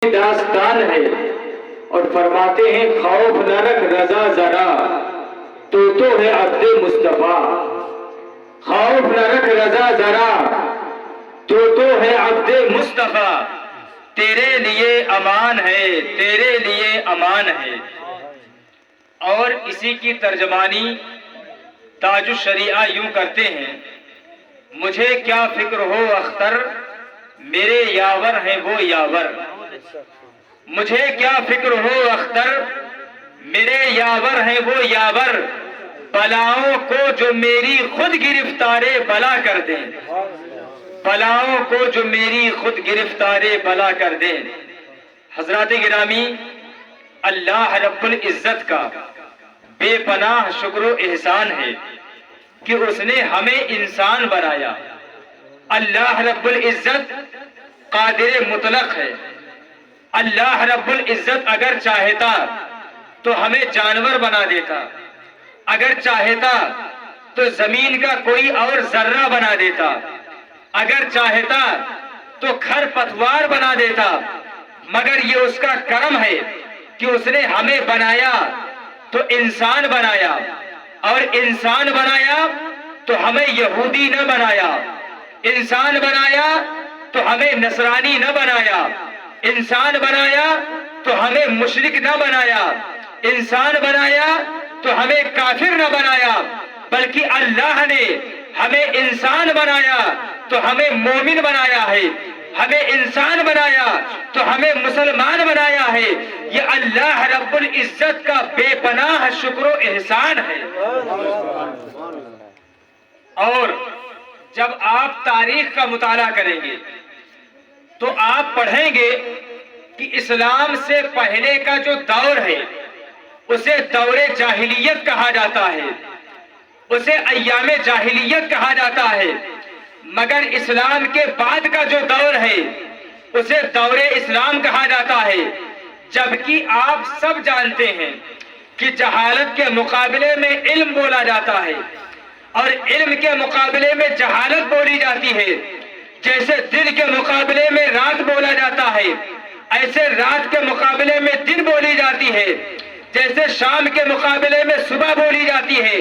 داستان ہے اور فرماتے ہیں خوف نہ رکھ رضا ذرا تو ہے عبد مصطفیٰ. خوف نہ رکھ رضا ذرا تو ہے عبد مصطفیٰ. تیرے لیے امان ہے، تیرے لیے امان ہے. اور اسی کی ترجمانی تاج الشریعہ یوں کرتے ہیں: مجھے کیا فکر ہو اختر، میرے یاور ہیں وہ یاور. مجھے کیا فکر ہو اختر، میرے یاور ہیں وہ یاور. بلاؤں کو جو میری خود گرفتارے بلا کر دیں، بلاؤں کو جو میری خود گرفتارے بلا کر دیں. حضرات گرامی، اللہ رب العزت کا بے پناہ شکر و احسان ہے کہ اس نے ہمیں انسان بنایا. اللہ رب العزت قادر مطلق ہے. اللہ رب العزت اگر چاہتا تو ہمیں جانور بنا دیتا، اگر چاہتا تو زمین کا کوئی اور ذرہ بنا دیتا، اگر چاہتا تو کھر پتوار بنا دیتا. مگر یہ اس کا کرم ہے کہ اس نے ہمیں بنایا تو انسان بنایا، اور انسان بنایا تو ہمیں یہودی نہ بنایا، انسان بنایا تو ہمیں نصرانی نہ بنایا، انسان بنایا تو ہمیں مشرک نہ بنایا، انسان بنایا تو ہمیں کافر نہ بنایا. بلکہ اللہ نے ہمیں انسان بنایا تو ہمیں مومن بنایا ہے، ہمیں انسان بنایا تو ہمیں مسلمان بنایا ہے. یہ اللہ رب العزت کا بے پناہ شکر و احسان ہے. اور جب آپ تاریخ کا مطالعہ کریں گے تو آپ پڑھیں گے کہ اسلام سے پہلے کا جو دور ہے اسے دور جاہلیت کہا جاتا ہے، اسے ایام جاہلیت کہا جاتا ہے. مگر اسلام کے بعد کا جو دور ہے اسے دور اسلام کہا جاتا ہے. جبکہ آپ سب جانتے ہیں کہ جہالت کے مقابلے میں علم بولا جاتا ہے اور علم کے مقابلے میں جہالت بولی جاتی ہے. جیسے دن کے مقابلے میں رات بولا جاتا ہے، ایسے رات کے مقابلے میں دن بولی جاتی ہے. جیسے شام کے مقابلے میں صبح بولی جاتی ہے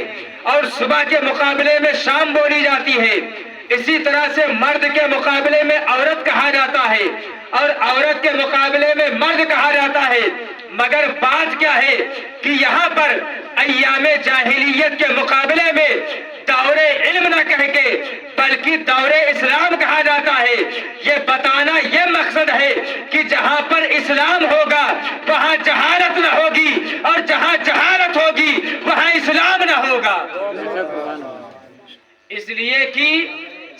اور صبح کے مقابلے میں شام بولی جاتی ہے، اسی طرح سے مرد کے مقابلے میں عورت کہا جاتا ہے اور عورت کے مقابلے میں مرد کہا جاتا ہے. مگر بات کیا ہے کہ یہاں پر ایام جاہلیت کے مقابلے میں دور علم نہ کہہ کے بلکہ دور اسلام کہا جاتا ہے. یہ بتانا یہ مقصد ہے کہ جہاں پر اسلام ہوگا وہاں جہالت نہ ہوگی، اور جہاں جہالت ہوگی وہاں اسلام نہ ہوگا. اس لیے کہ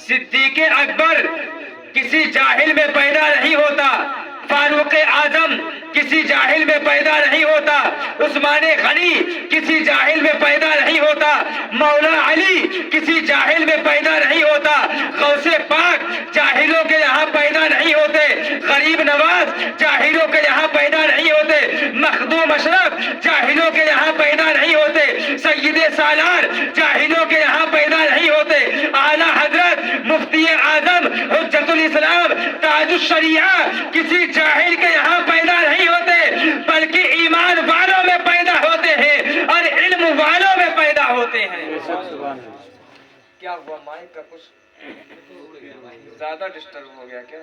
صدیق اکبر کسی جاہل میں پیدا نہیں ہوتا، فاروق اعظم کسی جاہل میں پیدا نہیں ہوتا، عثمان غنی کسی جاہل میں پیدا نہیں ہوتا، مولا علی کسی جاہل میں پیدا نہیں ہوتا، غوث پاک جاہلوں کے یہاں پیدا نہیں ہوتے، غریب نواز جاہلوں کے یہاں پیدا نہیں ہوتے، مخدوم اشرف جاہلوں کے یہاں پیدا نہیں ہوتے، سید سالار جاہلوں کے یہاں پیدا نہیں ہوتے، اعلیٰ حضرت مفتی اعظم حجت الاسلام تاج الشریعہ کسی جاہل کے یہاں پیدا نہیں ہوتے، بلکہ ایمان والوں میں پیدا ہوتے ہیں اور علم والوں میں پیدا ہوتے ہیں. کیا ہوا؟ مائک کا کچھ زیادہ ڈسٹرب ہو گیا کیا؟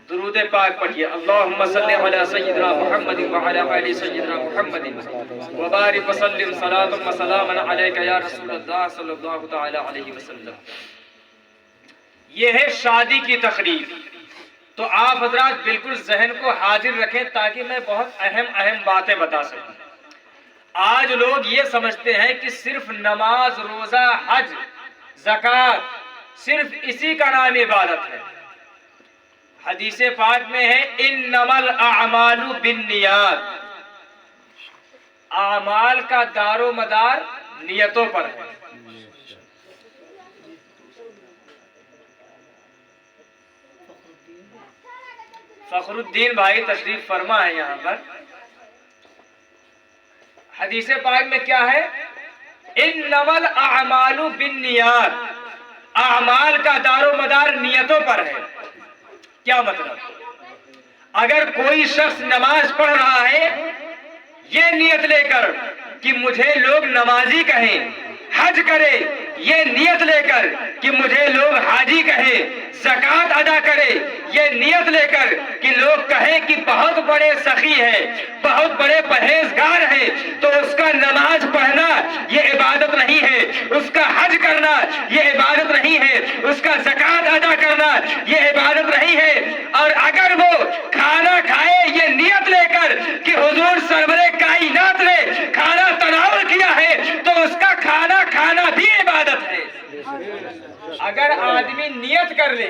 درود پاک پڑھیے. اللہم صلی علی سیدنا محمد وعلی آل سیدنا محمد وبارک وسلم صلاۃ و سلاما علیک یا رسول اللہ صلی اللہ تعالی علیہ وسلم. یہ ہے شادی کی تقریب. تو آپ حضرات بالکل ذہن کو حاضر رکھیں تاکہ میں بہت اہم باتیں بتا سکوں. آج لوگ یہ سمجھتے ہیں کہ صرف نماز، روزہ، حج، زکوٰۃ صرف اسی کا نام عبادت ہے. حدیث پاک میں ہے انما الاعمال بالنیات، اعمال کا دار و مدار نیتوں پر ہے. فخر الدین بھائی تشریف فرما ہے یہاں پر. حدیث پاک میں کیا ہے؟ انما الاعمال بالنیات، اعمال کا دار و مدار نیتوں پر ہے. کیا مطلب؟ اگر کوئی شخص نماز پڑھ رہا ہے یہ نیت لے کر کہ مجھے لوگ نمازی کہیں، حج کرے یہ نیت لے کر کہ مجھے لوگ حاجی کہیں، زکوٰۃ ادا کرے یہ نیت لے کر کہ لوگ کہیں کہ بہت بڑے سخی ہے، بہت بڑے پرہیزگار ہے، تو اس کا نماز پڑھنا یہ عبادت نہیں ہے، اس کا حج کرنا یہ عبادت نہیں ہے، اس کا زکوٰۃ ادا کرنا یہ عبادت نہیں ہے۔ اور اگر وہ کھانا کھائے یہ نیت لے کر کہ حضور سرور کائنات نے کھانا تناول کیا ہے تو اس کا کھانا کھانا بھی عبادت ہے۔ اگر آدمی نیت کر لے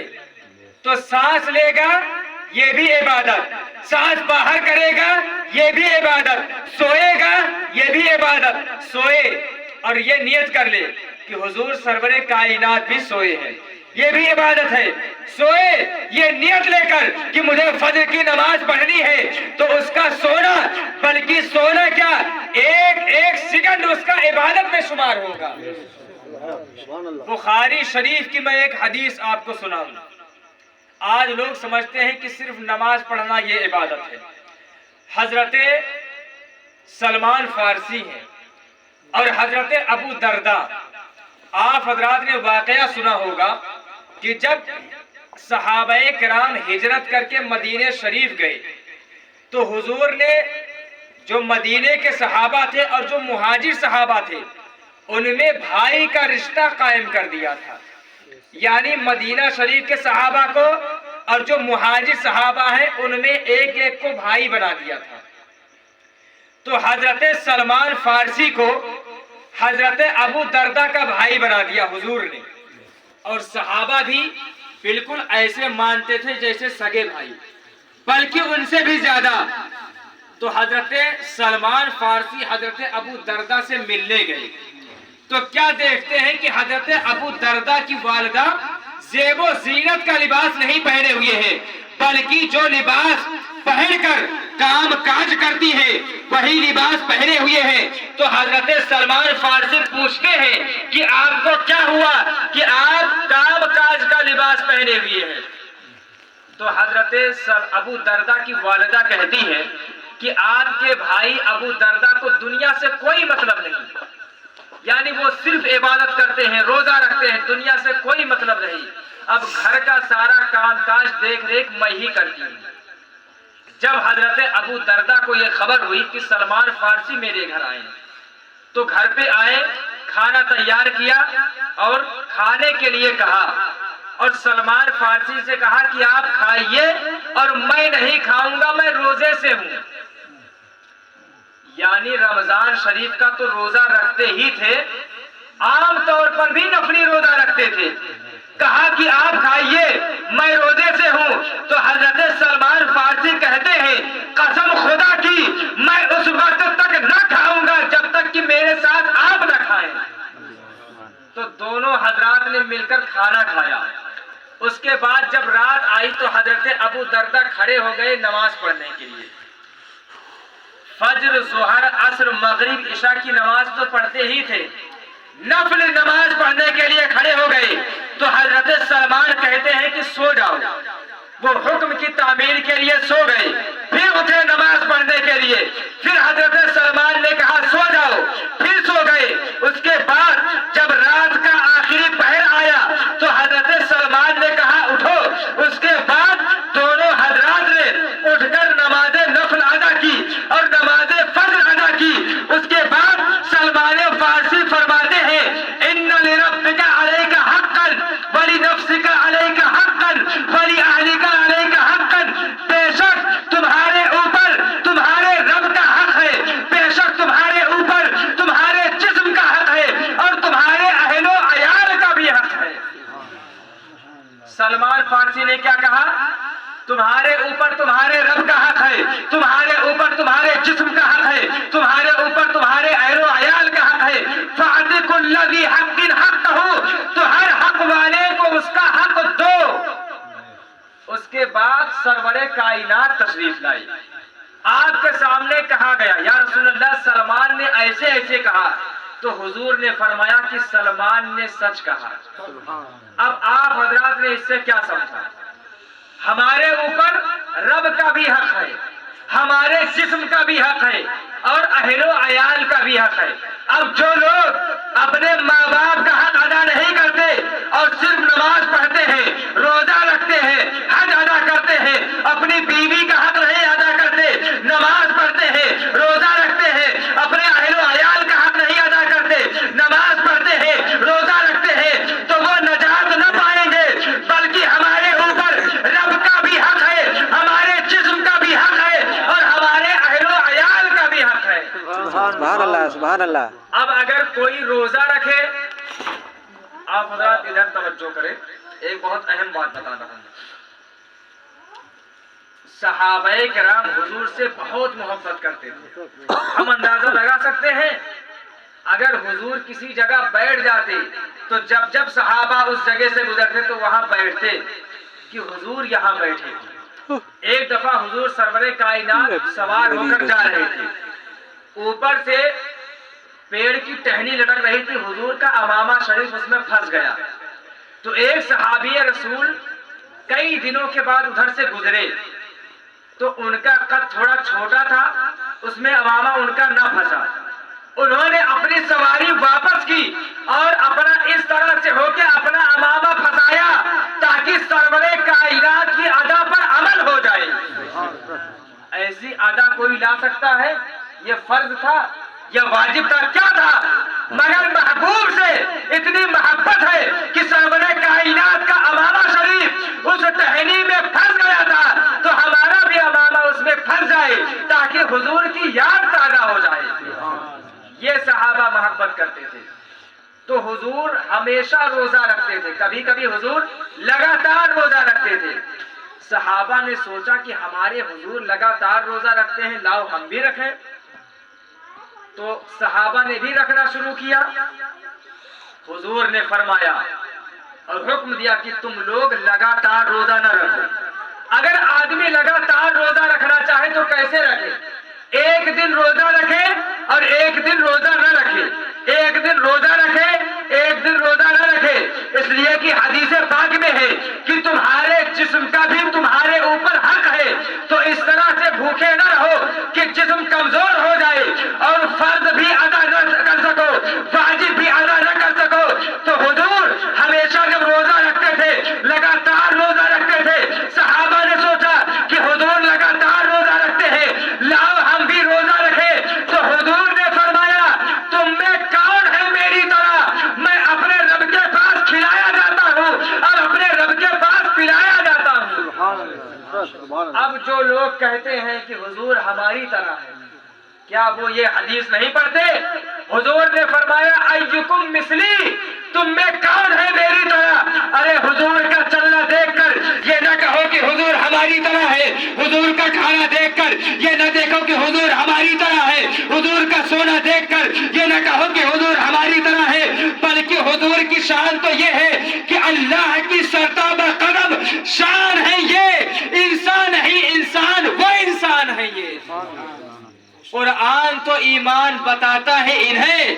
تو سانس لے گا یہ بھی عبادت، سانس باہر کرے گا یہ بھی عبادت، سوئے گا یہ بھی عبادت، سوئے اور یہ نیت کر لے کہ حضور سرور کائنات بھی سوئے ہیں یہ بھی عبادت ہے، سوئے یہ نیت لے کر کہ مجھے فجر کی نماز پڑھنی ہے تو اس کا سونا، بلکہ سونا کیا ایک ایک سیکنڈ اس کا عبادت میں شمار ہوگا۔ بخاری شریف کی میں ایک حدیث آپ کو سناؤں۔ آج لوگ سمجھتے ہیں کہ صرف نماز پڑھنا یہ عبادت ہے۔ حضرت سلمان فارسی ہیں اور حضرت ابو درداء، آپ حضرات نے واقعہ سنا ہوگا کہ جب صحابہ کرام ہجرت کر کے مدینہ شریف گئے تو حضور نے جو مدینے کے صحابہ تھے اور جو مہاجر صحابہ تھے ان میں بھائی کا رشتہ قائم کر دیا تھا، یعنی مدینہ شریف کے صحابہ کو اور جو مہاجر صحابہ ہیں ان میں ایک ایک کو بھائی بنا دیا تھا۔ تو حضرت سلمان فارسی کو حضرت ابو درداء کا بھائی بنا دیا حضور نے، اور صحابہ بھی بالکل ایسے مانتے تھے جیسے سگے بھائی، بلکہ ان سے بھی زیادہ۔ تو حضرت سلمان فارسی حضرت ابو درداء سے ملنے گئے تو کیا دیکھتے ہیں کہ حضرت ابو درداء کی والدہ زیب و زینت کا لباس نہیں پہنے ہوئے ہیں، بلکہ جو لباس پہن کر کام کاج کرتی ہے وہی لباس پہنے ہوئے ہیں۔ تو حضرت سلمان فارسی پوچھتے ہیں کہ آپ کو کیا ہوا کہ آپ کام کاج کا لباس پہنے ہوئے ہیں؟ تو حضرت ابو درداء کی والدہ کہتی ہے کہ آپ کے بھائی ابو درداء کو دنیا سے کوئی مطلب نہیں، یعنی وہ صرف عبادت کرتے ہیں، روزہ رکھتے ہیں، دنیا سے کوئی مطلب نہیں، اب گھر کا سارا کام کاج دیکھ ریکھ میں ہی کرتی ہوں۔ جب حضرت ابو درداء کو یہ خبر ہوئی کہ سلمان فارسی میرے گھر آئے تو گھر پہ آئے، کھانا تیار کیا اور کھانے کے لیے کہا، اور سلمان فارسی سے کہا کہ آپ کھائیے اور میں نہیں کھاؤں گا، میں روزے سے ہوں۔ یعنی رمضان شریف کا تو روزہ رکھتے ہی تھے، عام طور پر بھی نفلی روزہ رکھتے تھے، کہا کہ آپ کھائیے میں روزے سے ہوں۔ تو حضرت سلمان فارسی کہتے ہیں قسم خدا کی میں اس وقت تک نہ کھاؤں گا جب تک کہ میرے ساتھ آپ نہ کھائیں۔ تو دونوں حضرات نے مل کر کھانا کھایا۔ اس کے بعد جب رات آئی تو حضرت ابو درداء کھڑے ہو گئے نماز پڑھنے کے لیے۔ فجر، ظہر، عصر، مغرب، عشاء کی نماز تو پڑھتے ہی تھے، نفل نماز پڑھنے کے لیے کھڑے ہو گئے تو حضرت سلمان کہتے ہیں کہ سو جاؤ، وہ حکم کی تعمیل کے لیے سو گئے، پھر اٹھے نماز پڑھنے کے لیے، پھر حضرت سلمان نے کہا سو جاؤ، پھر سو گئے۔ اس کے بعد جب رات کا آخری پہر آیا تو حضرت سلمان نے کہا اٹھو، اس کے بعد دونوں حضرات نے اٹھ کر نماز نفل ادا کی اور نماز فجر ادا کی۔ اس کے بعد سلمان فارسی فرماتے ہیں ان لربک علیک حقا ولنفسک علیک حقا ولأہلک علیک حقا، بے شک تمہارے اوپر تمہارے رب کا حق ہے، بے شک تمہارے اوپر تمہارے جسم کا حق ہے اور تمہارے اہل و عیال کا بھی حق ہے۔ سلمان فارسی نے کیا کہا؟ تمہارے اوپر تمہارے رب کا حق ہے، تمہارے اوپر تمہارے جسم کا حق ہے، تمہارے اوپر تمہارے اہل و عیال کا حق ہے۔ فَأَعْطِ كُلَّ ذِي حَقٍّ حَقَّهُ، تو ہر حق والے کو اس کا حق دو۔ اس کے بعد سرور کائنات تشریف لائی، آپ کے سامنے کہا گیا یا رسول اللہ سلمان نے ایسے ایسے کہا، تو حضور نے فرمایا کہ سلمان نے سچ کہا۔ اب آپ حضرات نے اس سے کیا سمجھا؟ ہمارے اوپر رب کا بھی حق ہے، ہمارے جسم کا بھی حق ہے، اور اہل و عیال کا بھی حق ہے۔ اب جو لوگ اپنے ماں باپ کا حق ادا نہیں کرتے اور صرف نماز پڑھتے ہیں، روزہ رکھتے ہیں، حج ادا کرتے ہیں، اپنی بیوی کا حق نہیں ادا کرتے، نماز پڑھتے ہیں، روزہ رکھتے ہیں، اپنے اہل و عیال کا حق نہیں ادا کرتے، نماز پڑھتے ہیں، روزہ رکھتے ہیں، تو وہ نجات نہ پائیں گے، بلکہ ہمارے اوپر رب کا بھی حق ہے، ہمارے جسم کا بھی حق ہے، اور ہمارے اہل و عیال کا بھی حق ہے۔ سبحان اللہ، سبحان اللہ۔ اب اگر کوئی روزہ رکھے، آپ حضرات ادھر توجہ کریں، ایک بہت اہم بات بتا رہا ہوں۔ صحابہ کرام حضور سے بہت محبت کرتے تھے، ہم اندازہ لگا سکتے ہیں اگر حضور کسی جگہ بیٹھ جاتے تو جب جب صحابہ اس جگہ سے گزرتے تو وہاں بیٹھتے کہ حضور یہاں بیٹھے۔ ایک دفعہ حضور سرور کائنات سوار ہو کر جا رہے تھے، اوپر سے پیڑ کی ٹہنی لٹک رہی تھی، حضور کا امامہ شریف اس میں پھنس گیا، تو ایک صحابی رسول کئی دنوں کے بعد ادھر سے گزرے تو ان کا قد تھوڑا چھوٹا تھا، اس میں امامہ ان کا نہ پھنسا، انہوں نے اپنی سواری واپس کی اور اپنا اس طرح سے ہو کے اپنا امامہ پھنسایا تاکہ سرور کائنات کی ادا پر عمل ہو جائے۔ ایسی ادا کوئی لا سکتا ہے؟ یہ فرض تھا یا واجب تھا؟ کیا تھا؟ مگر محبوب سے اتنی محبت ہے کہ سرور کائنات کا امامہ شریف اس ٹہنی میں پھنس گیا تھا تو ہمارا بھی امامہ اس میں پھنس جائے تاکہ حضور کی یاد تازہ ہو جائے۔ یہ صحابہ محبت کرتے تھے۔ تو حضور ہمیشہ روزہ رکھتے تھے، کبھی کبھی حضور لگاتار روزہ رکھتے تھے۔ صحابہ نے سوچا کہ ہمارے حضور لگاتار روزہ رکھتے ہیں، لاؤ ہم بھی رکھیں۔ تو صحابہ نے بھی رکھنا شروع کیا۔ حضور نے فرمایا اور حکم دیا کہ تم لوگ لگاتار روزہ نہ رکھو۔ اگر آدمی لگاتار روزہ رکھنا چاہے تو کیسے رکھے؟ ایک دن روزہ رکھے اور ایک دن روزہ نہ رکھے، ایک دن روزہ رکھے ایک دن روزہ نہ رکھے، اس لیے کہ حدیث پاک میں ہے کہ تمہارے جسم کا بھی تمہارے اوپر حق ہے، تو اس طرح سے بھوکے نہ رہو کہ جسم کمزور ہو جائے اور فرض بھی ادا نہ کر سکو، واجب بھی ادا نہ کر سکو۔ تو حضور ہمیشہ جب روزہ رکھتے تھے لگاتار روزہ رکھتے تھے۔ صحابہ نے سوچا کہ حضور لگاتار روزہ رکھتے ہیں، لاؤ ہم بھی روزہ رکھے۔ تو حضور نے فرمایا تم میں کون ہے میری طرح؟ میں اپنے رب کے پاس کھلایا جاتا ہوں اور اپنے رب کے پاس پلایا جاتا ہوں۔ اب جو لوگ کہتے ہیں کہ حضور ہماری طرح ہے، کیا وہ یہ حدیث نہیں پڑھتے؟ حضور نے فرمایا ایکم مثلی، تم میں کون ہے میری طرح؟ ارے حضور کا چلنا دیکھ کر یہ نہ کہو کہ حضور ہماری طرح ہے، حضور کا کھانا دیکھ کر یہ نہ دیکھو کہ حضور ہماری طرح ہے، حضور کا سونا دیکھ کر یہ نہ کہو کہ حضور ہماری طرح ہے، بلکہ حضور کی شان تو یہ ہے کہ اللہ کی سرتابہ قدم شان ہے، یہ انسان ہی انسان، وہ انسان ہے۔ یہ قرآن تو ایمان بتاتا ہے انہیں،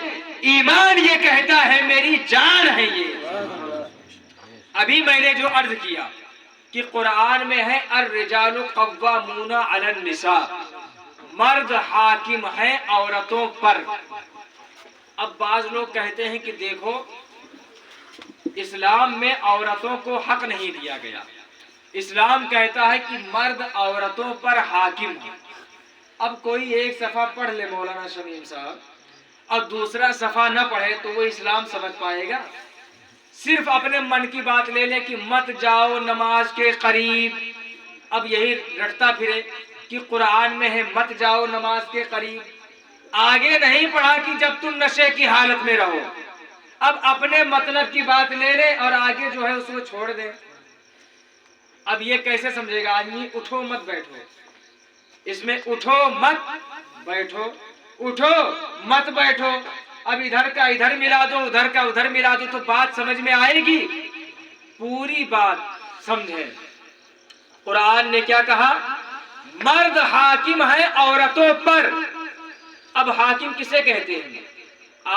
ایمان یہ کہتا ہے میری جان ہے۔ یہ ابھی میں نے جو عرض کیا کہ قرآن میں ہے الرجال قوامون علی النساء، مرد حاکم ہیں عورتوں پر۔ اب بعض لوگ کہتے ہیں کہ دیکھو اسلام میں عورتوں کو حق نہیں دیا گیا، اسلام کہتا ہے کہ مرد عورتوں پر حاکم ہے۔ اب کوئی ایک صفحہ پڑھ لے مولانا شمیم صاحب اور دوسرا صفحہ نہ پڑھے تو وہ اسلام سمجھ پائے گا؟ صرف اپنے من کی بات لے لے کہ مت جاؤ نماز کے قریب، اب یہی رٹتا پھرے کہ قرآن میں ہے مت جاؤ نماز کے قریب، آگے نہیں پڑھا کہ جب تم نشے کی حالت میں رہو۔ اب اپنے مطلب کی بات لے لے اور آگے جو ہے اس کو چھوڑ دے۔ اب یہ کیسے سمجھے گا آدمی؟ اٹھو مت بیٹھو، اس میں اٹھو مت بیٹھو، اٹھو مت بیٹھو، اب ادھر کا ادھر ملا دو ادھر کا ادھر ملا دو تو بات سمجھ میں آئے گی؟ پوری بات سمجھے۔ قرآن نے کیا کہا؟ مرد حاکم ہے عورتوں پر۔ اب حاکم کسے کہتے ہیں؟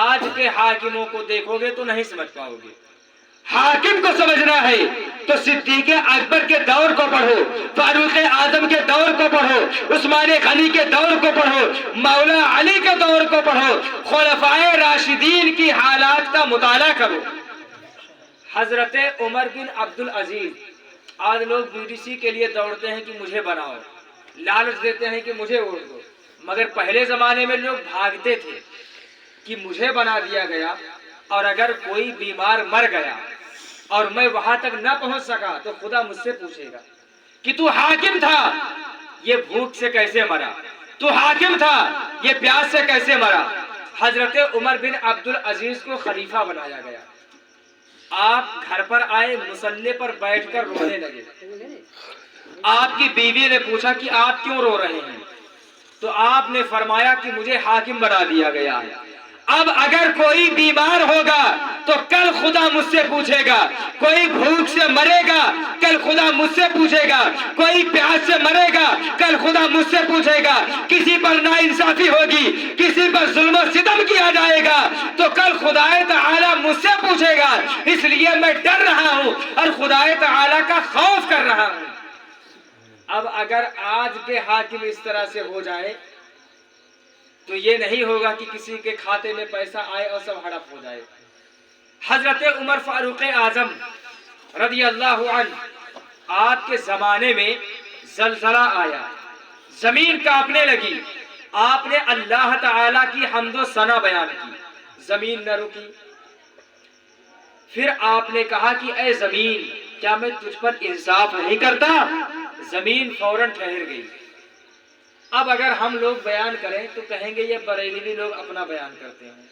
آج کے حاکموں کو دیکھو گے تو نہیں سمجھ پاؤ گے۔ حاکم کو سمجھنا ہے تو صدیق اکبر کے دور کو پڑھو، فاروق اعظم کے دور کو پڑھو، عثمان غنی کے دور کو پڑھو، مولا علی کے دور کو پڑھو، خلفائے راشدین کی حالات کا مطالعہ کرو۔ حضرت عمر بن عبد العزیز، آج لوگ BDC کے لیے دوڑتے ہیں کہ مجھے بناؤ، لالچ دیتے ہیں کہ مجھے ووٹ دو، مگر پہلے زمانے میں لوگ بھاگتے تھے کہ مجھے بنا دیا گیا، اور اگر کوئی بیمار مر گیا اور میں وہاں تک نہ پہنچ سکا تو خدا مجھ سے پوچھے گا کہ تو حاکم تھا، یہ بھوک سے کیسے مرا، تو حاکم تھا، یہ پیاس سے کیسے مرا۔ حضرت عمر بن عبد العزیز کو خلیفہ بنایا گیا۔ آپ گھر پر آئے، مصلی پر بیٹھ کر رونے لگے۔ آپ کی بیوی نے پوچھا کہ آپ کیوں رو رہے ہیں؟ تو آپ نے فرمایا کہ مجھے حاکم بنا دیا گیا ہے، اب اگر کوئی بیمار ہوگا تو کل خدا مجھ سے پوچھے گا، کوئی بھوک سے مرے گا کل خدا مجھ سے پوچھے گا، کوئی پیاس سے مرے گا کل خدا مجھ سے پوچھے گا، کسی پر ناانصافی ہوگی، کسی پر ظلم و ستم کیا جائے گا تو کل خدا تعالی مجھ سے پوچھے گا۔ اس لیے میں ڈر رہا ہوں اور خدا تعالی کا خوف کر رہا ہوں۔ اب اگر آج کے حاکم اس طرح سے ہو جائے تو یہ نہیں ہوگا کہ کسی کے کھاتے میں پیسہ آئے اور سب ہڑپ ہو جائے۔ حضرت عمر فاروق اعظم رضی اللہ عنہ، آپ کے زمانے میں زلزلہ آیا، زمین کانپنے لگی، آپ نے اللہ تعالی کی حمد و ثنا بیان کی، زمین نہ رکی۔ پھر آپ نے کہا کہ اے زمین، کیا میں تجھ پر انصاف نہیں کرتا؟ زمین فوراً ٹھہر گئی۔ اب اگر ہم لوگ بیان کریں تو کہیں گے یہ بریلوی لوگ اپنا بیان کرتے ہیں۔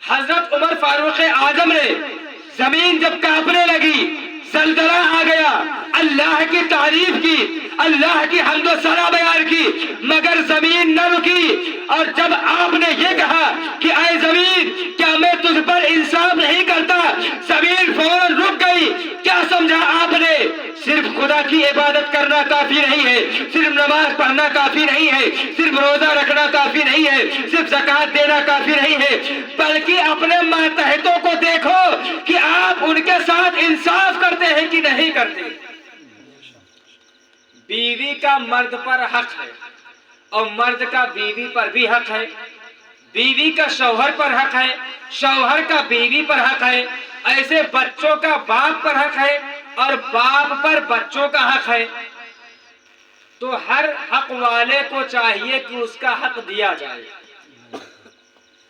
حضرت عمر فاروق اعظم نے زمین جب کانپنے لگی، زلزلہ آ گیا، اللہ کی تعریف کی، اللہ کی حمد و ثنا بیان کی، مگر زمین نہ رکی۔ اور جب آپ نے یہ کہا کہ اے زمین، کیا میں تجھ پر انصاف نہیں کرتا، زمین فوراً رک گئی۔ کیا سمجھا آپ نے؟ صرف خدا کی عبادت کرنا کافی نہیں ہے، صرف نماز پڑھنا کافی نہیں ہے، صرف روزہ رکھنا کافی نہیں ہے، صرف زکوٰۃ دینا کافی نہیں ہے، بلکہ اپنے ماتحتوں کو دیکھو کہ آپ ان کے ساتھ انصاف کرتے ہیں کہ نہیں کرتے۔ بیوی کا مرد پر حق ہے اور مرد کا بیوی پر بھی حق ہے، بیوی کا شوہر پر حق ہے، شوہر کا بیوی پر حق ہے، ایسے بچوں کا باپ پر حق ہے اور باپ پر بچوں کا حق ہے۔ تو ہر حق والے کو چاہیے کہ اس کا حق دیا جائے۔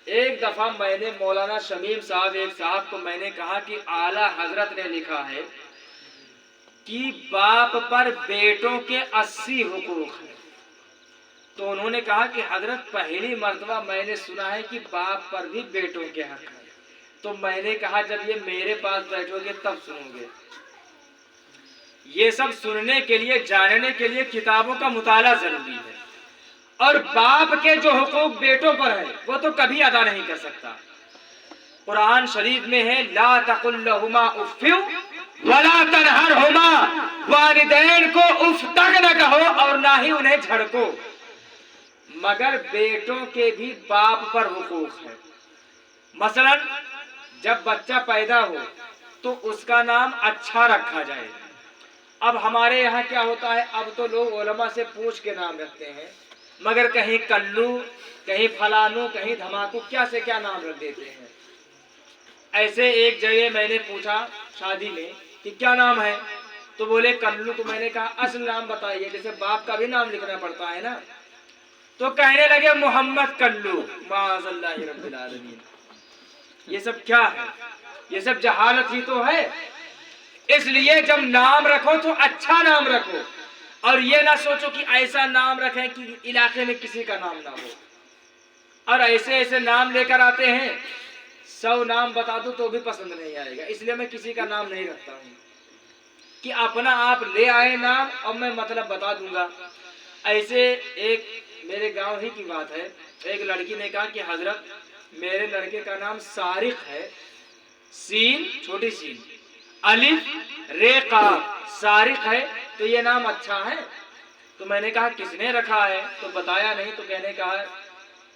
ایک دفعہ میں نے مولانا شمیم صاحب، ایک صاحب کو میں نے کہا کہ اعلیٰ حضرت نے لکھا ہے کہ باپ پر بیٹوں کے 80 حقوق ہیں۔ تو انہوں نے کہا کہ حضرت پہلی مرتبہ میں نے سنا ہے کہ باپ پر بھی بیٹوں کے حق ہیں۔ تو میں نے کہا جب یہ میرے پاس بیٹھو گے تب سنو گے۔ یہ سب سننے کے لیے، جاننے کے لیے کتابوں کا مطالعہ ضروری ہے۔ اور باپ کے جو حقوق بیٹوں پر ہے وہ تو کبھی ادا نہیں کر سکتا۔ قرآن شریف میں ہے لا تقل لہما اف ولا تنہرہما، والدین کو اف تک نہ کہو اور نہ ہی انہیں جھڑکو، مگر بیٹوں کے بھی باپ پر حقوق ہے۔ مثلا جب بچہ پیدا ہو تو اس کا نام اچھا رکھا جائے۔ اب ہمارے یہاں کیا ہوتا ہے، اب تو لوگ علماء سے پوچھ کے نام رکھتے ہیں، مگر کہیں کلو، کہیں فلانو، کہیں دھماکو، کیا سے کیا نام رکھ دیتے ہیں۔ ایسے ایک جگہ میں نے پوچھا شادی میں کہ کیا نام ہے، تو بولے کلو۔ تو میں نے کہا اصل نام بتائیے، جیسے باپ کا بھی نام لکھنا پڑتا ہے نا۔ تو کہنے لگے محمد کلو، معاذ اللہ رب العالمین۔ یہ سب کیا ہے؟ یہ سب جہالت ہی تو ہے۔ اس لیے جب نام رکھو تو اچھا نام رکھو، اور یہ نہ سوچو کہ ایسا نام رکھیں کہ علاقے میں کسی کا نام نہ ہو۔ اور ایسے ایسے نام لے کر آتے ہیں، 100 نام بتا دو تو بھی پسند نہیں آئے گا۔ اس لیے میں کسی کا نام نہیں رکھتا ہوں کہ اپنا آپ لے آئے نام اور میں مطلب بتا دوں گا۔ ایسے ایک میرے گاؤں ہی کی بات ہے، ایک لڑکی نے کہا کہ حضرت میرے لڑکے کا نام سارق ہے، سین چھوٹی سین الف رے قاف، سارق ہے، تو یہ نام اچھا ہے؟ تو میں نے کہا کس نے رکھا ہے؟ تو بتایا نہیں۔ تو کہنے کہا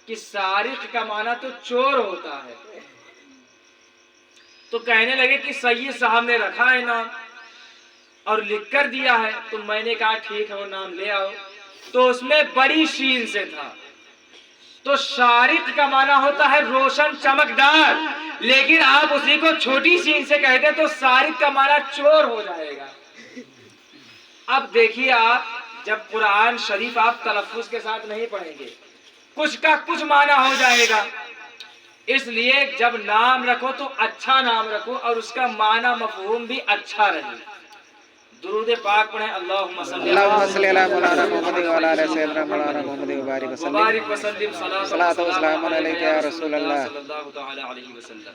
کہ سارق کا معنی تو چور ہوتا ہے۔ تو کہنے لگے کہ سید صاحب نے رکھا ہے نام اور لکھ کر دیا ہے. تو میں نے کہا ٹھیک ہے وہ نام لے آؤ. تو اس میں بڑی شین سے تھا. تو شارق کا معنی ہوتا ہے روشن چمکدار، لیکن آپ اسی کو چھوٹی شین سے کہتے تو سارق کا معنی چور ہو جائے گا. اب دیکھیے آپ جب قرآن شریف آپ تلفظ کے ساتھ نہیں پڑھیں گے کچھ کا کچھ معنی ہو جائے گا. اس لیے جب نام رکھو تو اچھا نام رکھو اور اس کا معنی مفہوم بھی اچھا رہے. درود پاک پڑھیں. اللہم صلی علی مولانا محمد وعلی آل سیدنا مولانا محمد مبارک وسلم صلاۃ و سلام علیک یا رسول اللہ صلی اللہ تعالی علیہ وسلم.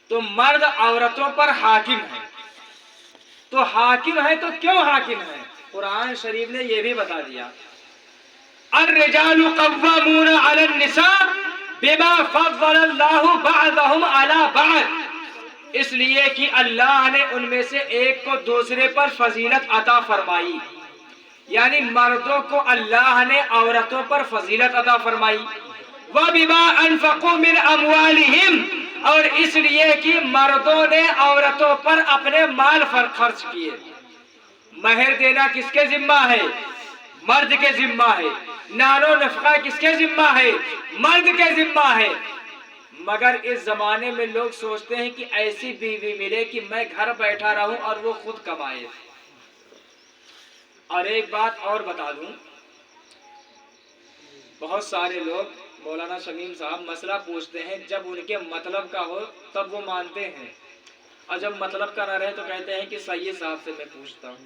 تو مرد عورتوں پر حاکم ہے. تو حاکم ہے تو کیوں حاکم ہے؟ قرآن شریف نے یہ بھی بتا دیا. الرجال قوامون علی النساء بما فضل اللہ بعضهم علی بعض. اس لیے کہ اللہ نے ان میں سے ایک کو دوسرے پر فضیلت عطا فرمائی، یعنی مردوں کو اللہ نے عورتوں پر فضیلت عطا فرمائی. وَبِمَا أَنفَقُوا مِنْ أَمْوَالِهِمْ، اور اس لیے کہ مردوں نے عورتوں پر اپنے مال خرچ کیے. مہر دینا کس کے ذمہ ہے؟ مرد کے ذمہ ہے. نان و نفقہ کس کے ذمہ ہے؟ مرد کے ذمہ ہے. مگر اس زمانے میں لوگ سوچتے ہیں کہ ایسی بیوی ملے کہ میں گھر بیٹھا رہوں اور وہ خود کمائے. اور ایک بات اور بتا دوں، بہت سارے لوگ مولانا شمیم صاحب مسئلہ پوچھتے ہیں، جب ان کے مطلب کا ہو تب وہ مانتے ہیں، اور جب مطلب کا نہ رہے تو کہتے ہیں کہ سید صاحب سے میں پوچھتا ہوں.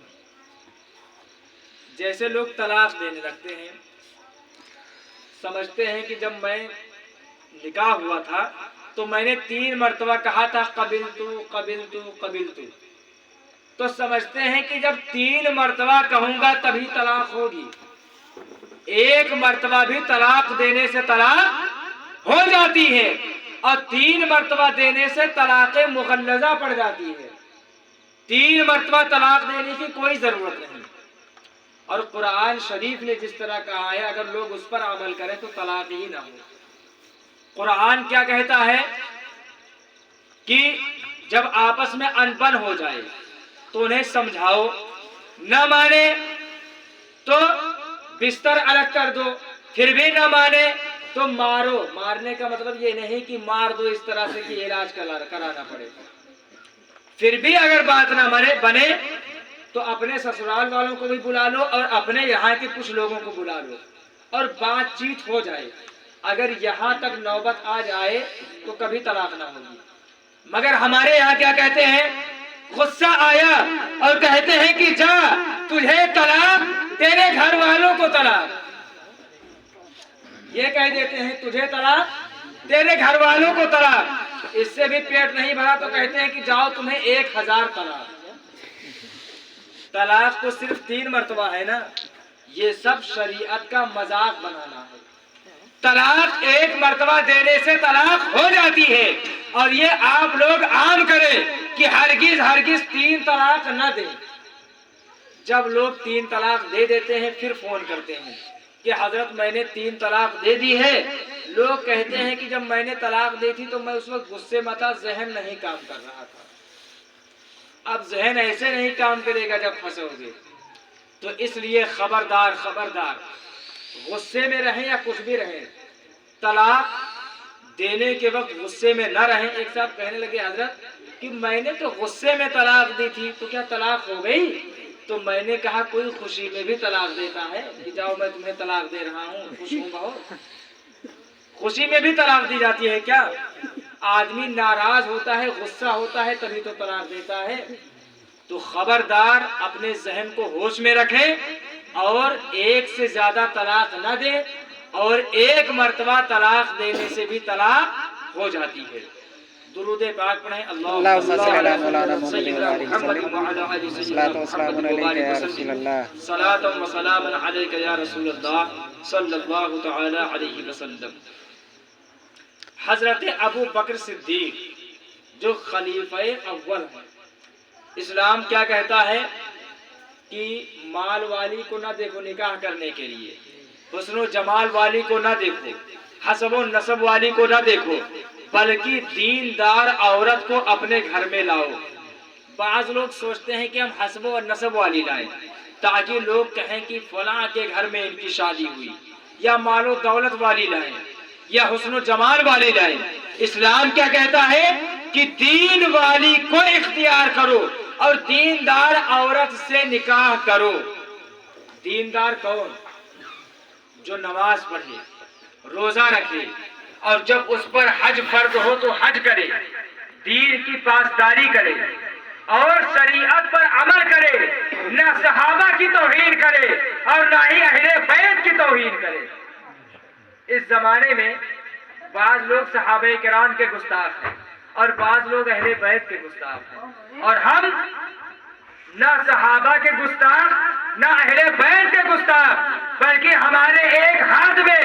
جیسے لوگ طلاق دینے لگتے ہیں، سمجھتے ہیں کہ جب میں نکاح ہوا تھا تو میں نے 3 مرتبہ کہا تھا قبلتو قبلتو قبلتو. تو سمجھتے ہیں کہ جب 3 مرتبہ کہوں گا تبھی طلاق ہوگی. 1 مرتبہ بھی طلاق دینے سے طلاق ہو جاتی ہے، اور 3 مرتبہ دینے سے طلاق مغلظہ پڑ جاتی ہے. 3 مرتبہ طلاق دینے کی کوئی ضرورت نہیں. اور قرآن شریف نے جس طرح کہا ہے اگر لوگ اس پر عمل کریں تو طلاق ہی نہ ہو. قرآن کیا کہتا ہے کہ جب آپس میں انبن ہو جائے تو انہیں سمجھاؤ، نہ مانے تو بستر الگ کر دو، پھر بھی نہ مانے تو مارو. مارنے کا مطلب یہ نہیں کہ مار دو اس طرح سے کہ علاج کرانا پڑے. پھر بھی اگر بات نہ بنے تو اپنے سسرال والوں کو بھی بلا لو اور اپنے یہاں کے کچھ لوگوں کو بلا لو اور بات چیت ہو جائے. اگر یہاں تک نوبت آ جائے تو کبھی طلاق نہ ہوگی. مگر ہمارے یہاں کیا کہتے ہیں؟ غصہ آیا اور کہتے ہیں کہ جا تجھے طلاق، تیرے گھر والوں کو طلاق. یہ کہہ دیتے ہیں تجھے طلاق، تیرے گھر والوں کو طلاق. اس سے بھی پیٹ نہیں بھرا تو کہتے ہیں کہ جاؤ تمہیں 1000 طلاق. طلاق تو صرف 3 مرتبہ ہے نا. یہ سب شریعت کا مذاق بنانا ہے. طلاق 1 مرتبہ دینے سے طلاق ہو جاتی ہے، اور یہ آپ لوگ عام کریں کہ ہرگز ہرگز 3 طلاق نہ دیں. جب لوگ 3 طلاق دے دیتے ہیں پھر فون کرتے ہیں کہ حضرت میں نے 3 طلاق دے دی ہے. لوگ کہتے ہیں کہ جب میں نے طلاق دی تھی تو میں اس وقت غصے میں تھا، ذہن نہیں کام کر رہا تھا. اب ذہن ایسے نہیں کام کرے گا جب پھنسو گے. تو اس لیے خبردار خبردار، غصے میں رہیں یا کچھ بھی رہیں، طلاق دینے کے وقت غصے میں نہ رہیں. ایک صاحب کہنے لگے حضرت کہ میں نے تو غصے میں طلاق دی تھی تو کیا طلاق ہو گئی؟ تو میں نے کہا کوئی خوشی میں بھی طلاق دیتا ہے کہ جاؤ میں تمہیں طلاق دے رہا ہوں، خوش ہوں بہت. خوشی میں بھی طلاق دی جاتی ہے کیا؟ آدمی ناراض ہوتا ہے، غصہ ہوتا ہے تبھی تو طلاق دیتا ہے. تو خبردار اپنے ذہن کو ہوش میں رکھیں اور 1 سے زیادہ طلاق نہ دیں، اور 1 مرتبہ طلاق دینے سے بھی طلاق ہو جاتی ہے. درود پاک پڑھیں. اللہم صلی علی مولانا محمد وعلی آل وسلم صلاۃ و سلام علیک یا رسول اللہ صلاۃ و سلام علیک یا رسول اللہ صلی اللہ تعالی علیہ وسلم. حضرت ابو بکر صدیق جو خلیفہ اول ہیں، اسلام کیا کہتا ہے کہ مال والی کو نہ دیکھو نکاح کرنے کے لیے، حسن و جمال والی کو نہ دیکھو، حسب و نسب والی کو نہ دیکھو، بلکہ دیندار عورت کو اپنے گھر میں لاؤ۔ بعض لوگ سوچتے ہیں کہ ہم حسب و نسب والی لائیں تاکہ لوگ کہیں کہ فلاں کے گھر میں ان کی شادی ہوئی، یا مال و دولت والی لائیں، یا حسن و جمال والی لائیں۔ اسلام کیا کہتا ہے کہ دین والی کو اختیار کرو اور دیندار عورت سے نکاح کرو۔ دیندار کون؟ جو نماز پڑھے، روزہ رکھے، اور جب اس پر حج فرض ہو تو حج کرے، دین کی پاسداری کرے اور شریعت پر عمل کرے، نہ صحابہ کی توہین کرے اور نہ ہی اہل بیت کی توہین کرے۔ اس زمانے میں بعض لوگ صحابہ کرام کے گستاخ ہیں اور بعض لوگ اہل بیت کے گستاخ ہیں، اور ہم نہ صحابہ کے گستاخ نہ اہل بیت کے گستاخ، بلکہ ہمارے ایک ہاتھ میں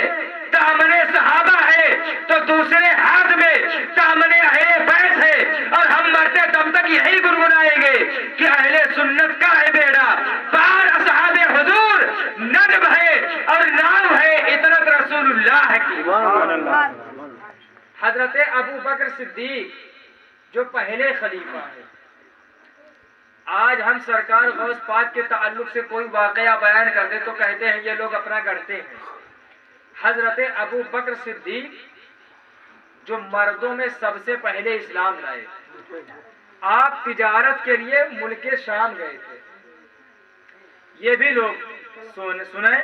دامن صحابہ ہے تو دوسرے ہاتھ میں دامن اہل بیت ہے، اور ہم مرتے دم تک یہی گنگنائیں گے کہ اہل سنت کا ہے بیڑا پار اصحاب حضور، ندب ہے اور نام ہے عطرت رسول اللہ کی۔ حضرت ابو بکر صدیق جو پہلے خلیفہ ہیں، آج ہم سرکار غوث پاک کے تعلق سے کوئی واقعہ بیان کر دے تو کہتے ہیں یہ لوگ اپنا گڑھتے ہیں۔ حضرت ابو بکر صدیق جو مردوں میں سب سے پہلے اسلام لائے، آپ تجارت کے لیے ملک شام گئے تھے۔ یہ بھی لوگ سنیں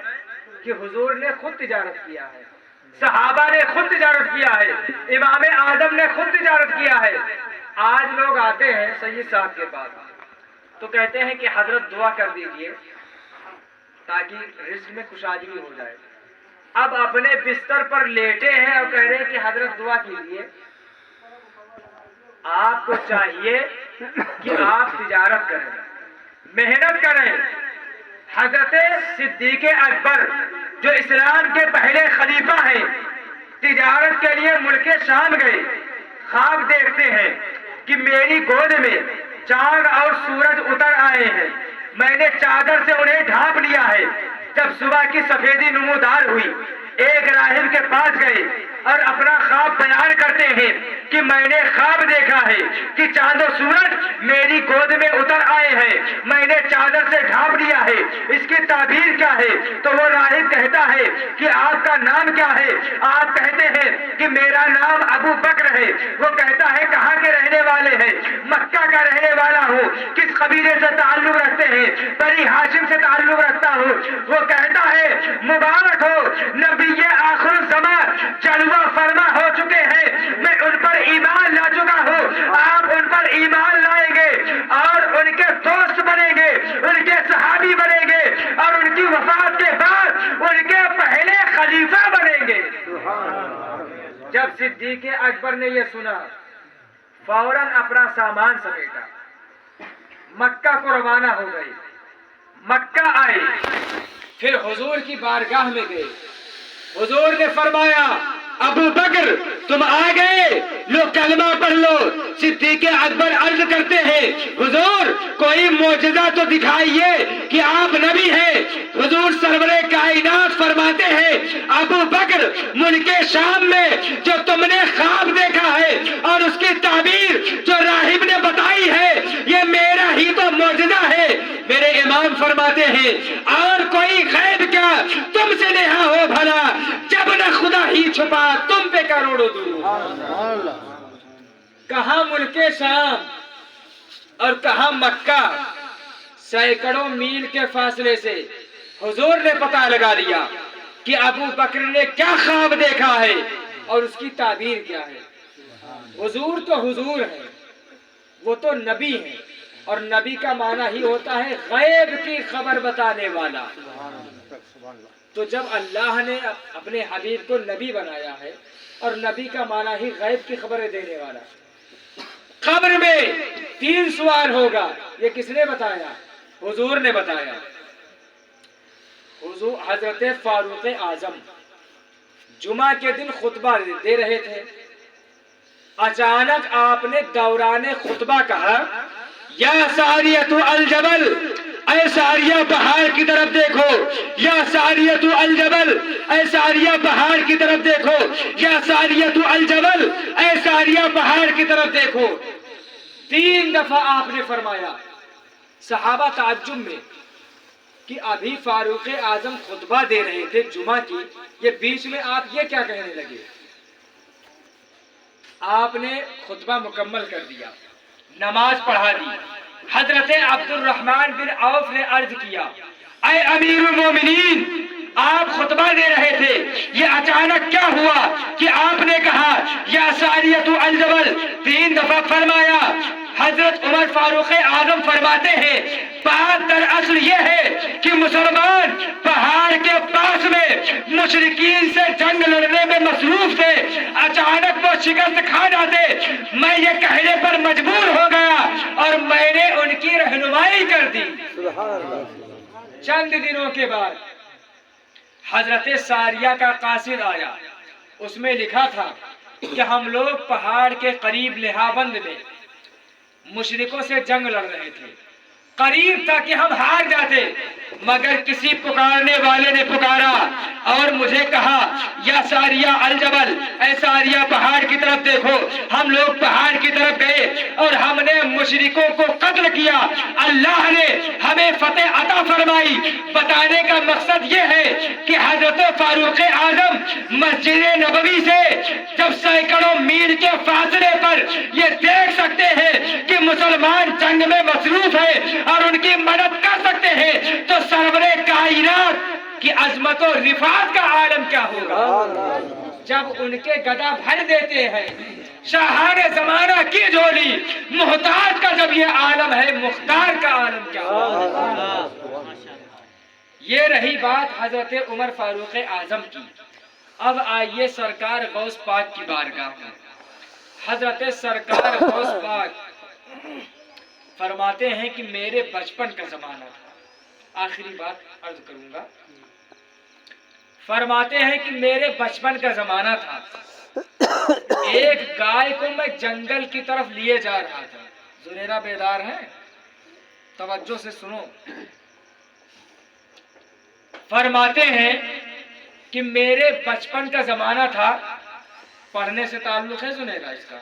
کہ حضور نے خود تجارت کیا ہے، صحابہ نے خود تجارت کیا ہے، امام اعظم نے خود تجارت کیا ہے۔ آج لوگ آتے ہیں سید صاحب کے پاس تو کہتے ہیں کہ حضرت دعا کر دیجئے تاکہ رزق میں کشادگی ہو جائے۔ اب اپنے بستر پر لیٹے ہیں اور کہہ رہے ہیں کہ حضرت دعا کیجئے۔ آپ کو چاہیے کہ آپ تجارت کریں، محنت کریں۔ حضرت صدیق اکبر جو اسلام کے پہلے خلیفہ ہیں، تجارت کے لیے ملک شام گئے، خواب دیکھتے ہیں کہ میری گود میں چاند اور سورج اتر آئے ہیں، میں نے چادر سے انہیں ڈھانپ لیا ہے۔ جب صبح کی سفیدی نمودار ہوئی، ایک راہب کے پاس گئے اور اپنا خواب بیان کرتے ہیں کہ میں نے خواب دیکھا ہے کہ چاند و سورج میری گود میں اتر آئے ہیں، میں نے چادر سے ڈھانپ لیا ہے، اس کی تعبیر کیا ہے؟ تو وہ راہب کہتا ہے کہ آپ کا نام کیا ہے؟ آپ کہتے ہیں کہ میرا نام ابو بکر ہے۔ وہ کہتا ہے کہاں کے رہنے والے ہیں؟ مکہ کا رہنے والا ہوں۔ کس قبیلے سے تعلق رکھتے ہیں؟ بنی ہاشم سے تعلق رکھتا ہوں۔ وہ کہتا ہے مبارک ہو نبی آخر الزمان جلوہ فرما ہو چکے ہیں، میں ان پر ایمان لا چکا ہوں، آپ ان پر ایمان لائیں گے اور ان کے دوست بنیں گے، ان کے صحابی بنیں گے اور ان کی وفات کے بعد ان کے پہلے خلیفہ بنیں گے۔ جب صدیق اکبر نے یہ سنا فوراً اپنا سامان سمیٹا، مکہ کو روانہ ہو گئے۔ مکہ آئے، پھر حضور کی بارگاہ میں گئے۔ حضور نے فرمایا ابو بکر تم آ گئے، لو کلمہ پڑھ لو۔ صدیق اکبر عرض کرتے ہیں حضور کوئی معجزہ تو دکھائیے کہ آپ نبی ہیں۔ حضور سرور کائنات فرماتے ہیں ابو بکر ملک شام میں جو تم نے خواب دیکھا ہے اور اس کی تعبیر جو راہب نے بتائی ہے یہ میرا ہی تو معجزہ ہے۔ میرے امام فرماتے ہیں اور کوئی غیب کیا تم سے نہا ہو بھلا، جب نہ خدا ہی چھپا تم پہ کروڑوں درود۔ کہاں ملک شام اور کہاں مکہ، سینکڑوں میل کے فاصلے سے حضور نے پتہ لگا لیا کہ ابو بکر نے کیا خواب دیکھا ہے اور اس کی تعبیر کیا ہے۔ حضور تو حضور ہے، وہ تو نبی ہے، اور نبی کا معنی ہی ہوتا ہے غیب کی خبر بتانے والا۔ تو جب اللہ نے اپنے حبیب کو نبی بنایا ہے اور نبی کا معنی ہی غیب کی خبریں دینے والا، قبر میں 3 سوال ہوگا، یہ کس نے بتایا؟ حضور نے بتایا۔ حضور حضرت فاروق اعظم جمعہ کے دن خطبہ دے رہے تھے، اچانک آپ نے دوران خطبہ کہا یا ساریۃ الجبل اے ساریہ پہاڑ کی طرف دیکھو یا ساریۃ الجبل، اے ساریہ پہاڑ کی طرف دیکھو یا ساریۃ الجبل، اے ساریہ پہاڑ کی طرف دیکھو۔ 3 دفعہ آپ نے فرمایا۔ صحابہ تعجب میں کہ ابھی فاروق اعظم خطبہ دے رہے تھے جمعہ کی، یہ بیچ میں آپ یہ کیا کہنے لگے؟ آپ نے خطبہ مکمل کر دیا، نماز پڑھا دی۔ حضرت عبد الرحمن بن عوف نے عرض کیا، اے امیر المومنین، آپ خطبہ دے رہے تھے، یہ اچانک کیا ہوا کہ آپ نے کہا یا ساریۃ الجبل 3 دفعہ فرمایا؟ حضرت عمر فاروق اعظم فرماتے ہیں بات دراصل یہ ہے کہ مسلمان پہاڑ کے پاس میں مشرکین سے جنگ لڑنے میں مصروف تھے، اچانک وہ شکست کھا جاتے، میں یہ کہنے پر مجبور ہو گیا اور میں نے ان کی رہنمائی کر دی۔ چند دنوں کے بعد حضرت ساریہ کا قاصد آیا، اس میں لکھا تھا کہ ہم لوگ پہاڑ کے قریب لہابند میں مشرکوں سے جنگ لڑ رہے تھے، قریب تھا کہ ہم ہار جاتے، مگر کسی پکارنے والے نے پکارا اور مجھے کہا یا ساریہ الجبل، اے ساریہ پہاڑ کی طرف دیکھو۔ ہم لوگ پہاڑ کی طرف گئے اور ہم نے مشرکوں کو قتل کیا، اللہ نے ہمیں فتح عطا فرمائی۔ بتانے کا مقصد یہ ہے کہ حضرت فاروق اعظم مسجد نبوی سے جب سینکڑوں میل کے فاصلے پر یہ دیکھ سکتے ہیں کہ مسلمان جنگ میں مصروف ہے اور ان کی مدد کر سکتے ہیں، تو سرور کائنات کی عظمت و رفعت کا عالم کیا ہوگا جب ان کے گدا بھر دیتے ہیں۔ شاہان زمانہ کی جھولی، محتاج کا جب یہ عالم ہے، مختار کا عالم کیا ہوگا۔ یہ رہی بات حضرت عمر فاروق اعظم کی۔ اب آئیے سرکار غوث پاک کی بارگاہ میں۔ حضرت سرکار غوث پاک فرماتے ہیں کہ میرے بچپن کا زمانہ تھا، آخری بات عرض کروں گا۔ فرماتے ہیں کہ میرے بچپن کا زمانہ تھا، ایک گائے کو میں جنگل کی طرف لیے جا رہا تھا۔ زریرہ بیدار ہیں؟ توجہ سے سنو۔ فرماتے ہیں کہ میرے بچپن کا زمانہ تھا، پڑھنے سے تعلق ہے زنیرہ اس کا۔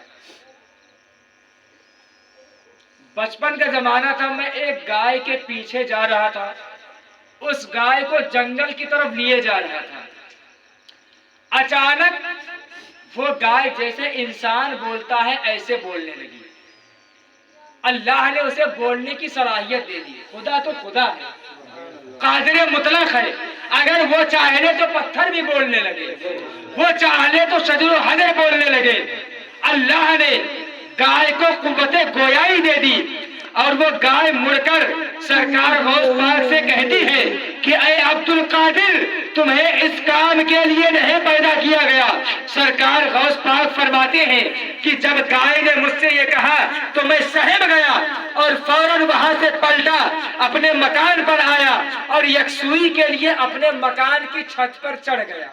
بچپن کا زمانہ تھا، میں ایک گائے کے پیچھے جا رہا تھا، اس گائے کو جنگل کی طرف لیے جا رہا تھا۔ اچانک وہ گائے جیسے انسان بولتا ہے ایسے بولنے لگی۔ اللہ نے اسے بولنے کی صلاحیت دے دی۔ خدا تو خدا ہے، قادر مطلق ہے، اگر وہ چاہے تو پتھر بھی بولنے لگے، وہ چاہے تو شجر و حجر بولنے لگے۔ اللہ نے گائے کو قوت گویائی دے دی اور وہ گائے مڑ کر سرکار غوث پاک سے کہتی ہے کہ اے عبد القادر، تمہیں اس کام کے لیے نہیں پیدا کیا گیا۔ سرکار غوث پاک فرماتے ہیں کہ جب گائے نے مجھ سے یہ کہا تو میں سہم گیا اور فوراً وہاں سے پلٹا، اپنے مکان پر آیا اور یکسوئی کے لیے اپنے مکان کی چھت پر چڑھ گیا۔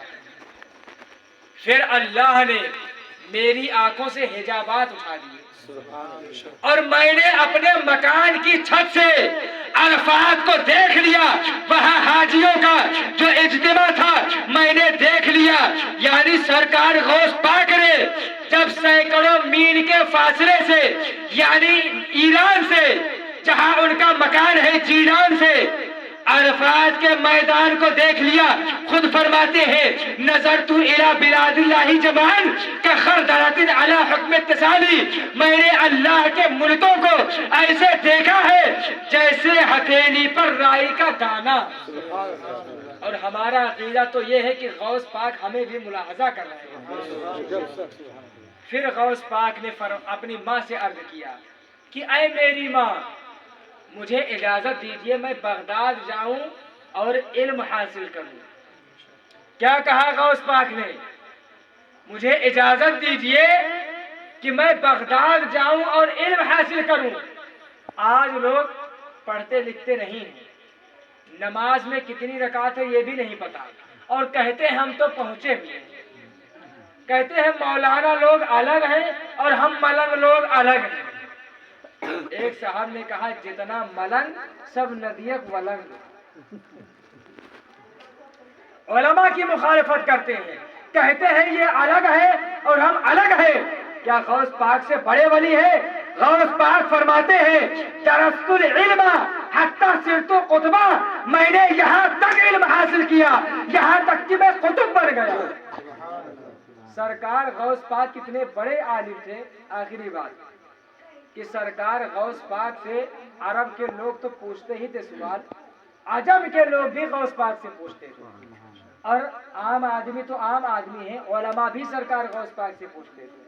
پھر اللہ نے میری آنکھوں سے حجابات اٹھا دیے اور میں نے اپنے مکان کی چھت سے عرفات کو دیکھ لیا۔ وہاں حاجیوں کا جو اجتماع تھا میں نے دیکھ لیا۔ یعنی سرکار غوث پاک نے جب سینکڑوں میل کے فاصلے سے، یعنی ایران سے، جہاں ان کا مکان ہے جیلان سے، عرفات کے میدان کو دیکھ لیا، خود فرماتے ہیں نظرت الی بلاد اللہ جمعاً کخردلۃ علی حکم اتصالی، میں نے اللہ کے ملکوں کو ایسے دیکھا ہے جیسے ہتھیلی پر رائی کا دانہ۔ اور ہمارا عقیدہ تو یہ ہے کہ غوث پاک ہمیں بھی ملاحظہ کر رہے ہیں۔ پھر غوث پاک نے اپنی ماں سے عرض کیا کہ اے میری ماں، مجھے اجازت دیجئے میں بغداد جاؤں اور علم حاصل کروں۔ کیا کہا غوث پاک نے؟ مجھے اجازت دیجئے کہ میں بغداد جاؤں اور علم حاصل کروں۔ آج لوگ پڑھتے لکھتے نہیں ہیں، نماز میں کتنی رکعت ہے یہ بھی نہیں پتا، اور کہتے ہیں ہم تو پہنچے ہوئے ہیں، کہتے ہیں مولانا لوگ الگ ہیں اور ہم ملنگ لوگ الگ ہیں۔ ایک صاحب نے کہا جتنا ملنگ سب ندیک ولنگ. علماء کی مخالفت کرتے ہیں, کہتے ہیں یہ الگ ہے اور ہم الگ ہے. کیا غوث پاک سے بڑے ولی ہے؟ غوث پاک فرماتے ہیں درست العلم حتی صرت قطبہ, میں نے یہاں تک علم حاصل کیا یہاں تک کہ میں قطب بن گیا. سرکار غوث پاک کتنے بڑے عالم تھے. آخری بات کہ سرکار غوث پاک سے عرب کے لوگ تو پوچھتے ہی تھے سوال, عجم کے لوگ بھی غوث پاک سے پوچھتے تھے, اور عام آدمی تو عام آدمی ہیں, علماء بھی سرکار غوث پاک سے پوچھتے تھے.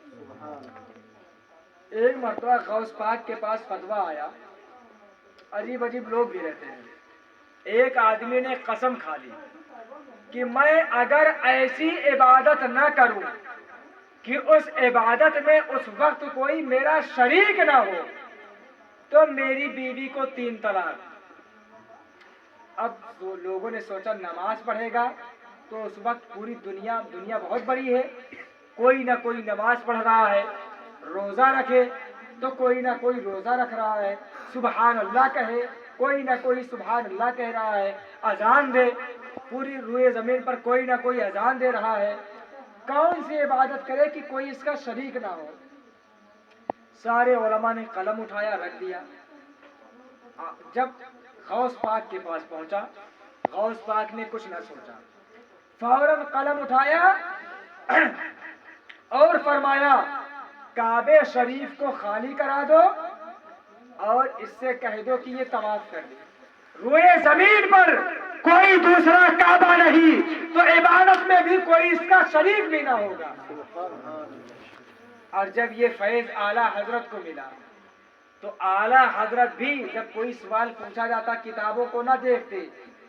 ایک مرتبہ غوث پاک کے پاس فتویٰ آیا, عجیب عجیب لوگ بھی رہتے ہیں. ایک آدمی نے قسم کھا لی کہ میں اگر ایسی عبادت نہ کروں کہ اس عبادت میں اس وقت کوئی میرا شریک نہ ہو تو میری بیوی کو 3 طلاق. اب لوگوں نے سوچا نماز پڑھے گا تو اس وقت پوری دنیا بہت بڑی ہے, کوئی نہ کوئی نماز پڑھ رہا ہے, روزہ رکھے تو کوئی نہ کوئی روزہ رکھ رہا ہے, سبحان اللہ کہے کوئی نہ کوئی سبحان اللہ کہہ رہا ہے, اذان دے پوری روئے زمین پر کوئی نہ کوئی اذان دے رہا ہے. کون سی عبادت کرے کہ کوئی اس کا شریک نہ ہو؟ سارے علماء نے قلم اٹھایا رکھ دیا. جب غوث پاک کے پاس پہنچا, غوث پاک نے کچھ نہ سوچا, فوراً قلم اٹھایا اور فرمایا کعبے شریف کو خالی کرا دو اور اس سے کہہ دو کہ یہ طواف کر لے. روئے زمین پر کوئی دوسرا کعبہ نہیں تو عبادت میں بھی کوئی اس کا شریک بھی نہ ہوگا. اور جب یہ فیض اعلیٰ حضرت کو ملا تو اعلیٰ حضرت بھی جب کوئی سوال پوچھا جاتا کتابوں کو نہ دیکھتے,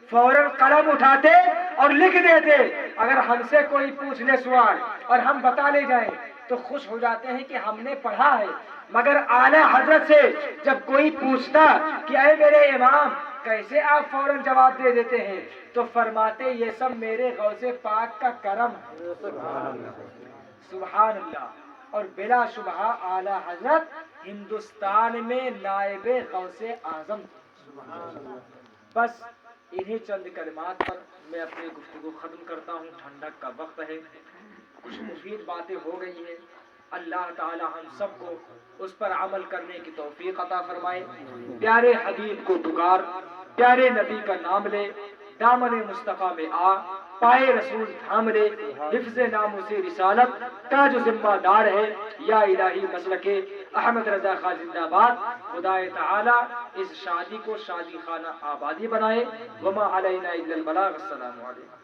فوراً قلم اٹھاتے اور لکھ دیتے. اگر ہم سے کوئی پوچھ لے سوال اور ہم بتا لے جائیں تو خوش ہو جاتے ہیں کہ ہم نے پڑھا ہے. مگر اعلیٰ حضرت سے جب کوئی پوچھتا کہ اے میرے امام کیسے آپ فوراً جواب دے دیتے ہیں, تو فرماتے یہ سب میرے غوث پاک کا کرم ہے. سبحان اللہ. اور بلا شبہ اعلیٰ حضرت ہندوستان میں نائب غوث اعظم. بس انہی چند کلمات پر میں اپنی گفتگو ختم کرتا ہوں. ٹھنڈک کا وقت ہے, کچھ مفید باتیں ہو گئی ہیں. اللہ تعالی ہم سب کو اس پر عمل کرنے کی توفیق عطا فرمائے. پیارے حبیب کو پکار, پیارے نبی کا نام لے, دامن مصطفیٰ میں آ, پائے رسول تھام لے. حفظ ناموس رسالت کا جو ذمہ دار ہے یا الہی مسلک احمد رضا خان زندہ باد. خدائے تعالی اس شادی کو شادی خانہ آبادی بنائے. وما علینا الا البلاغ. السلام علیکم.